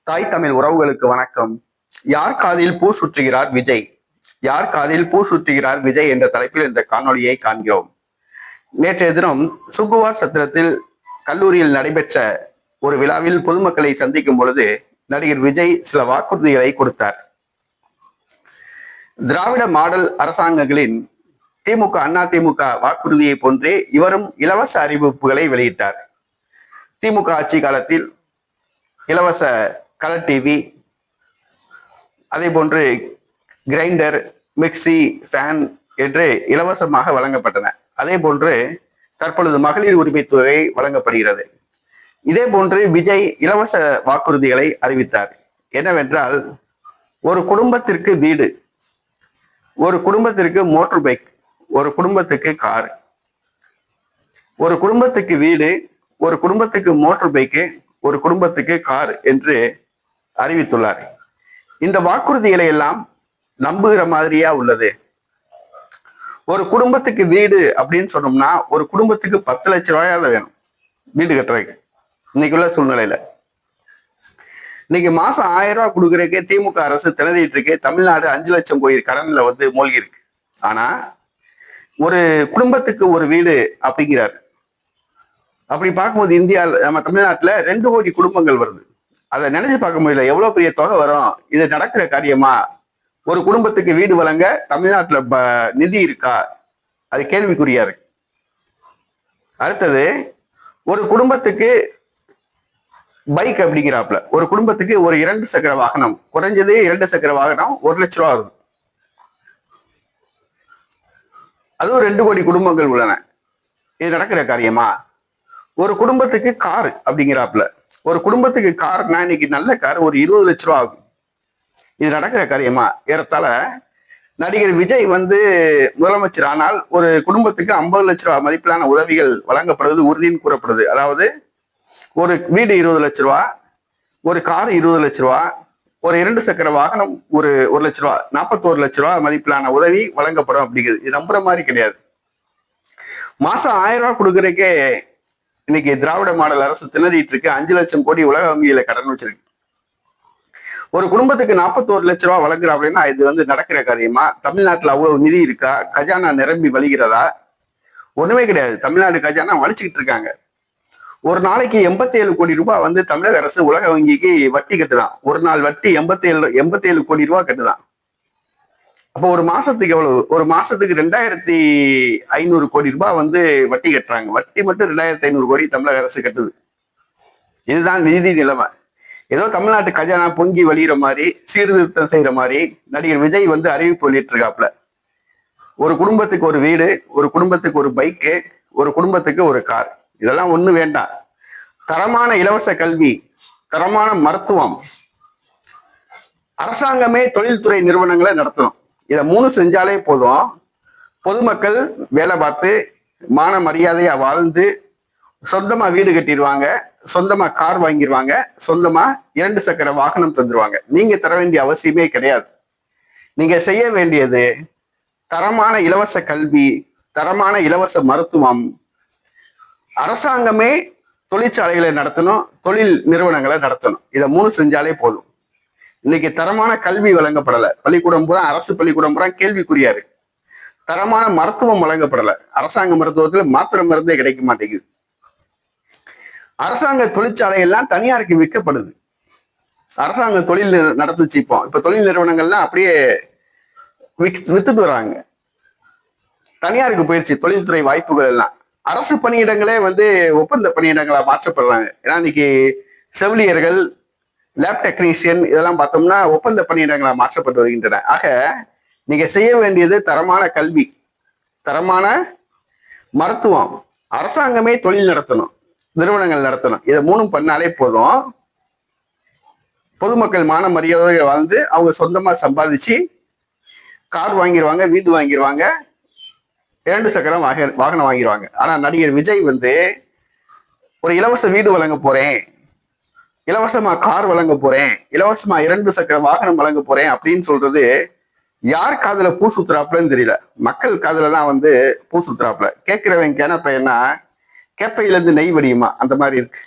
தாய் தமிழ் உறவுகளுக்கு வணக்கம். யார் காதில் பூ சுற்றுகிறார் விஜய்? யார் காதில் பூ சுற்றுகிறார் விஜய் என்ற தலைப்பில் இந்த காணொளியை காண்கிறோம். நேற்றைய தினம் சுகுவார் சத்திரத்தில் கல்லூரியில் நடைபெற்ற ஒரு விழாவில் பொதுமக்களை சந்திக்கும் பொழுது நடிகர் விஜய் சில வாக்குறுதிகளை கொடுத்தார். திராவிட மாடல் அரசாங்கங்களின் திமுக அதிமுக வாக்குறுதியை போன்றே இவரும் இலவச அறிவிப்புகளை வெளியிட்டார். திமுக ஆட்சி காலத்தில் இலவச கலர் டிவி, அதே போன்று கிரைண்டர், மிக்சி, ஃபேன் என்று இலவசமாக வழங்கப்பட்டன. அதே போன்று தற்பொழுது மகளிர் உரிமை தொகை வழங்கப்படுகிறது. இதே போன்று விஜய் இலவச வாக்குறுதிகளை அறிவித்தார். என்னவென்றால், ஒரு குடும்பத்திற்கு வீடு, ஒரு குடும்பத்திற்கு மோட்டார் பைக், ஒரு குடும்பத்துக்கு கார், ஒரு குடும்பத்துக்கு வீடு, ஒரு குடும்பத்துக்கு மோட்டார் பைக்கு, ஒரு குடும்பத்துக்கு கார் என்று அறிவித்துள்ளார். இந்த வாக்குறுதிகளை எல்லாம் நம்புகிற மாதிரியா உள்ளது. ஒரு குடும்பத்துக்கு வீடு அப்படின்னு சொன்னோம்னா ஒரு குடும்பத்துக்கு 10 லட்சம் ரூபாயாவது வேணும் வீடு கட்டுறதுக்கு இன்னைக்குள்ள சூழ்நிலையில. இன்னைக்கு மாசம் 1000 ரூபாய் கொடுக்கறதுக்கே திமுக அரசு திணறிட்டு இருக்கு. தமிழ்நாடு 5 லட்சம் கோயில் கடன்ல மூழ்கி இருக்கு. ஆனா ஒரு குடும்பத்துக்கு ஒரு வீடு அப்படிங்கிறார். அப்படி பார்க்கும்போது இந்தியாவில் நம்ம தமிழ்நாட்டுல 2 கோடி குடும்பங்கள் வருது. அதை நினைச்சு பார்க்க முடியல, எவ்வளவு பெரிய தொகை வரும். இது நடக்கிற காரியமா? ஒரு குடும்பத்துக்கு வீடு வழங்க தமிழ்நாட்டுல நிதி இருக்கா? அது கேள்விக்குறியா இருக்கு. அடுத்தது, ஒரு குடும்பத்துக்கு பைக் அப்படிங்கிறாப்புல. ஒரு குடும்பத்துக்கு ஒரு 2 சக்கர வாகனம், குறைஞ்சது 2 சக்கர வாகனம் 1 லட்சம் ரூபா வருது. அதுவும் 2 கோடி குடும்பங்கள் உள்ளன. இது நடக்கிற காரியமா? ஒரு குடும்பத்துக்கு கார் அப்படிங்கிறாப்புல. ஒரு குடும்பத்துக்கு கார்னா இன்னைக்கு நல்ல கார் ஒரு 20 லட்சம் ரூபா ஆகும். இது நடக்கிற காரியமா? ஏறத்தாழ நடிகர் விஜய் முதலமைச்சர் ஆனால் ஒரு குடும்பத்துக்கு 50 லட்சம் ரூபாய் மதிப்பிலான உதவிகள் வழங்கப்படுவது உறுதின்னு கூறப்படுது. அதாவது ஒரு வீடு 20 லட்சம் ரூபா, ஒரு கார் 20 லட்சம் ரூபா, ஒரு 2 சக்கர வாகனம் ஒரு 1 லட்சம் ரூபா, 41 லட்சம் ரூபாய் மதிப்பிலான உதவி வழங்கப்படும் அப்படிங்கிறது. இது நம்புற மாதிரி கிடையாது. மாசம் 1000 ரூபாய் கொடுக்கறதுக்கே இன்னைக்கு திராவிட மாடல் அரசு திணறிட்டு இருக்கு. 5 லட்சம் கோடி உலக வங்கியில கடன் வச்சிருக்கு. ஒரு குடும்பத்துக்கு 41 லட்சம் ரூபாய் வழங்குறா அப்படின்னா இது நடக்கிற காரியமா? தமிழ்நாட்டுல அவ்வளவு நிதி இருக்கா? கஜானா நிரம்பி வழிகிறதா? ஒண்ணுமே கிடையாது. தமிழ்நாடு கஜானா வலிச்சுக்கிட்டு இருக்காங்க. ஒரு நாளைக்கு 87 கோடி ரூபாய் தமிழக அரசு உலக வங்கிக்கு வட்டி கட்டுதான். ஒரு நாள் வட்டி 87 கோடி ரூபாய் கட்டுதான். அப்போ ஒரு மாசத்துக்கு எவ்வளவு? ஒரு மாசத்துக்கு 2500 கோடி ரூபாய் வட்டி கட்டுறாங்க. வட்டி மட்டும் 2500 கோடி தமிழக அரசு கட்டுது. இதுதான் நிதி நிலைமை. ஏதோ தமிழ்நாட்டு கஜானா பொங்கி வழிகிற மாதிரி, சீர்திருத்தம் செய்யற மாதிரி நடிகர் விஜய் அறிவிப்பு வெளியிட்டு இருக்காப்ல. ஒரு குடும்பத்துக்கு ஒரு வீடு, ஒரு குடும்பத்துக்கு ஒரு பைக்கு, ஒரு குடும்பத்துக்கு ஒரு கார். இதெல்லாம் ஒண்ணு வேண்டாம். தரமான இலவச கல்வி, தரமான மருத்துவம், அரசாங்கமே தொழில்துறை நிறுவனங்களை நடத்தணும். இதை 3 செஞ்சாலே போதும். பொதுமக்கள் வேலை பார்த்து மான மரியாதையா வாழ்ந்து சொந்தமா வீடு கட்டிடுவாங்க, சொந்தமா கார் வாங்கிடுவாங்க, சொந்தமா 2 சக்கர வாகனம் தந்துருவாங்க. நீங்க தர வேண்டிய அவசியமே கிடையாது. நீங்க செய்ய வேண்டியது தரமான இலவச கல்வி, தரமான இலவச மருத்துவம், அரசாங்கமே தொழிற்சாலைகளை நடத்தணும், தொழில் நிறுவனங்களை நடத்தணும். இதை 3 செஞ்சாலே போதும். இன்னைக்கு தரமான கல்வி வழங்கப்படலை. பள்ளிக்கூடம் பூரா, அரசு பள்ளிக்கூடம் பூரா கேள்விக்குறியா இருக்கு. தரமான மருத்துவம் வழங்கப்படலை. அரசாங்க மருத்துவத்துல மாத்திரை மருந்தே கிடைக்க மாட்டேங்குது. அரசாங்க தொழிற்சாலை எல்லாம் தனியாருக்கு விற்கப்படுது. அரசாங்க தொழில் நடத்துச்சு. இப்ப தொழில் நிறுவனங்கள்லாம் அப்படியே வித்துட்டு வராங்க. தனியாருக்கு போயிடுச்சு தொழில்துறை வாய்ப்புகள் எல்லாம். அரசு பணியிடங்களே ஒப்பந்த பணியிடங்களா மாற்றப்படுறாங்க. ஏன்னா இன்னைக்கு செவிலியர்கள், லேப் டெக்னீஷியன் இதெல்லாம் பார்த்தோம்னா ஒப்பந்த பணியிடங்களா மாற்றப்பட்டு வருகின்றன. ஆக நீங்க செய்ய வேண்டியது தரமான கல்வி, தரமான மருத்துவம், அரசாங்கமே தொழில் நடத்தணும், நிறுவனங்கள் நடத்தணும். இதை 3 பண்ணாலே போதும். பொதுமக்கள் மான மரியாதை அவங்க சொந்தமா சம்பாதிச்சு கார் வாங்கிடுவாங்க, வீடு வாங்கிடுவாங்க, 2 சக்கரம் வாகனம் வாங்கிடுவாங்க. ஆனா நடிகர் விஜய் ஒரு இலவச வீடு வழங்க போறேன், இலவசமா கார் வழங்க போறேன், இலவசமா 2 சக்கர வாகனம் வழங்க போறேன் அப்படின்னு சொல்றது யார் காதுல பூ சுத்துறாப்புலன்னு தெரியல. மக்கள் காதுல தான் பூ சுத்துறாப்புல. கேட்கிறவன் கேன பையனா கேப்பையில இருந்து நெய் வடியுமா அந்த மாதிரி இருக்கு.